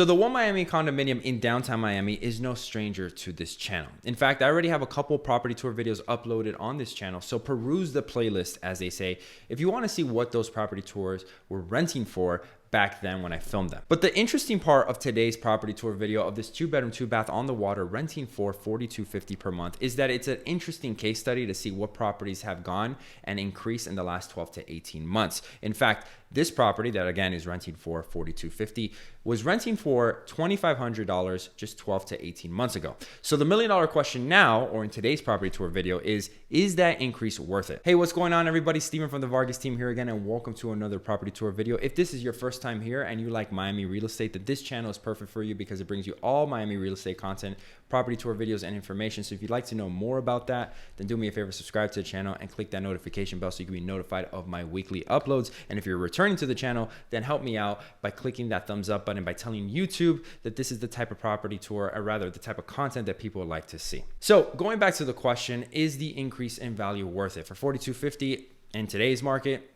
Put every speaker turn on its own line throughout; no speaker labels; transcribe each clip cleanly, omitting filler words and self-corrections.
So the One Miami condominium in downtown Miami is no stranger to this channel. In fact, I already have a couple property tour videos uploaded on this channel, so peruse the playlist, as they say, if you want to see what those property tours were renting for back then when I filmed them. But the interesting part of today's property tour video of this 2-bedroom, 2-bath on the water renting for $42.50 per month is that it's an interesting case study to see what properties have gone and increased in the last 12 to 18 months. In fact, this property that again is renting for $42.50 was renting for $2,500 just 12 to 18 months ago. So the $1 million question now, or in today's property tour video, is that increase worth it? Hey, what's going on, everybody? Steven from the Vargas team here again, and welcome to another property tour video. If this is your first time here and you like Miami real estate, then this channel is perfect for you because it brings you all Miami real estate content, property tour videos, and information. So if you'd like to know more about that, then do me a favor, subscribe to the channel and click that notification bell so you can be notified of my weekly uploads. And if you're returning to the channel, then help me out by clicking that thumbs up button, by telling YouTube that this is the type of property tour, or rather the type of content that people like to see. So going back to the question, is the increase in value worth it? For $42.50 in today's market,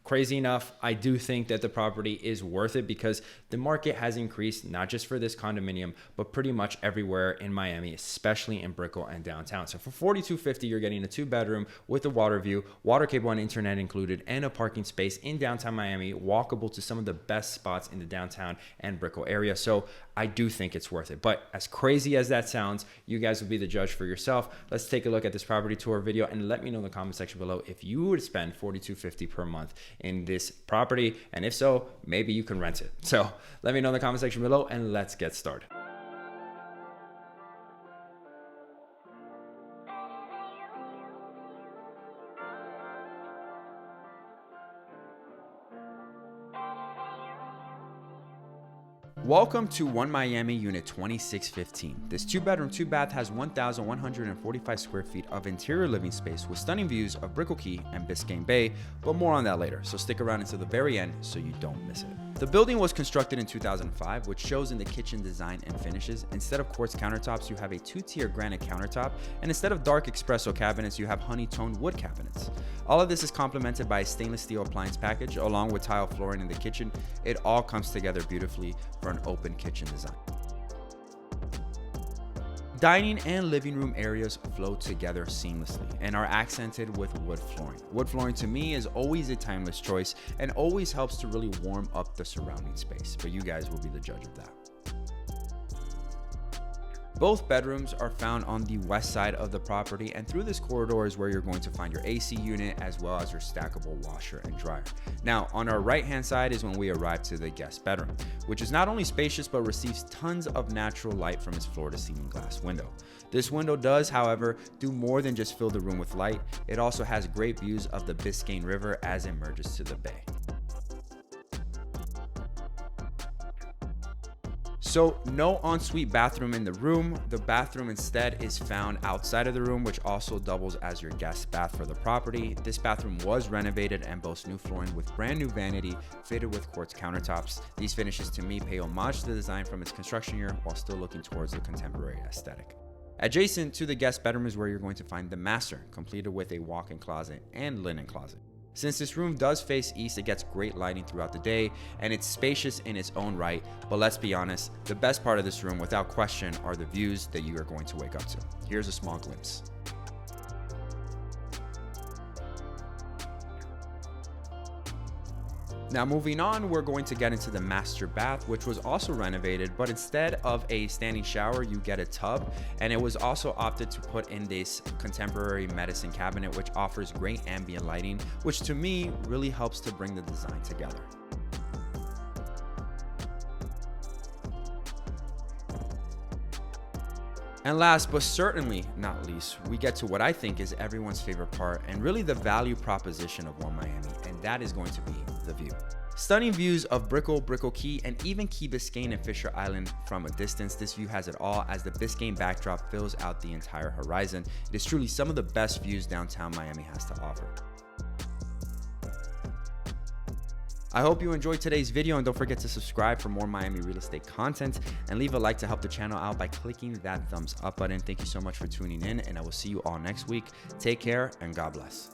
crazy enough, I do think that the property is worth it because the market has increased, not just for this condominium, but pretty much everywhere in Miami, especially in Brickell and downtown. So for $42.50, you're getting a 2-bedroom with a water view, water cable and internet included, and a parking space in downtown Miami, walkable to some of the best spots in the downtown and Brickell area. So I do think it's worth it. But as crazy as that sounds, you guys will be the judge for yourself. Let's take a look at this property tour video and let me know in the comment section below if you would spend $42.50 per month in this property, and if so, maybe you can rent it. So let me know in the comment section below and let's get started. Welcome to One Miami Unit 2615. This 2-bedroom, 2-bath has 1,145 square feet of interior living space with stunning views of Brickell Key and Biscayne Bay, but more on that later, so stick around until the very end so you don't miss it. The building was constructed in 2005, which shows in the kitchen design and finishes. Instead of quartz countertops, you have a 2-tier granite countertop, and instead of dark espresso cabinets, you have honey-toned wood cabinets. All of this is complemented by a stainless steel appliance package, along with tile flooring in the kitchen. It all comes together beautifully for an open kitchen design. Dining and living room areas flow together seamlessly and are accented with wood flooring. Wood flooring to me is always a timeless choice and always helps to really warm up the surrounding space, but you guys will be the judge of that. Both bedrooms are found on the west side of the property, and through this corridor is where you're going to find your AC unit as well as your stackable washer and dryer. Now, on our right hand side is when we arrive to the guest bedroom, which is not only spacious but receives tons of natural light from its floor to ceiling glass window. This window does, however, do more than just fill the room with light. It also has great views of the Biscayne River as it merges to the bay. So no ensuite bathroom in the room. The bathroom instead is found outside of the room, which also doubles as your guest bath for the property. This bathroom was renovated and boasts new flooring with brand new vanity fitted with quartz countertops. These finishes to me pay homage to the design from its construction year while still looking towards the contemporary aesthetic. Adjacent to the guest bedroom is where you're going to find the master, completed with a walk-in closet and linen closet. Since this room does face east, it gets great lighting throughout the day, and it's spacious in its own right. But let's be honest, the best part of this room, without question, are the views that you are going to wake up to. Here's a small glimpse. Now moving on, we're going to get into the master bath, which was also renovated, but instead of a standing shower, you get a tub, and it was also opted to put in this contemporary medicine cabinet, which offers great ambient lighting, which to me really helps to bring the design together. And last but certainly not least, we get to what I think is everyone's favorite part and really the value proposition of One Miami, and that is going to be the view. Stunning views of Brickell, Brickell Key, and even Key Biscayne and Fisher Island from a distance. This view has it all as the Biscayne backdrop fills out the entire horizon. It is truly some of the best views downtown Miami has to offer. I hope you enjoyed today's video, and don't forget to subscribe for more Miami real estate content and leave a like to help the channel out by clicking that thumbs up button. Thank you so much for tuning in, and I will see you all next week. Take care and God bless.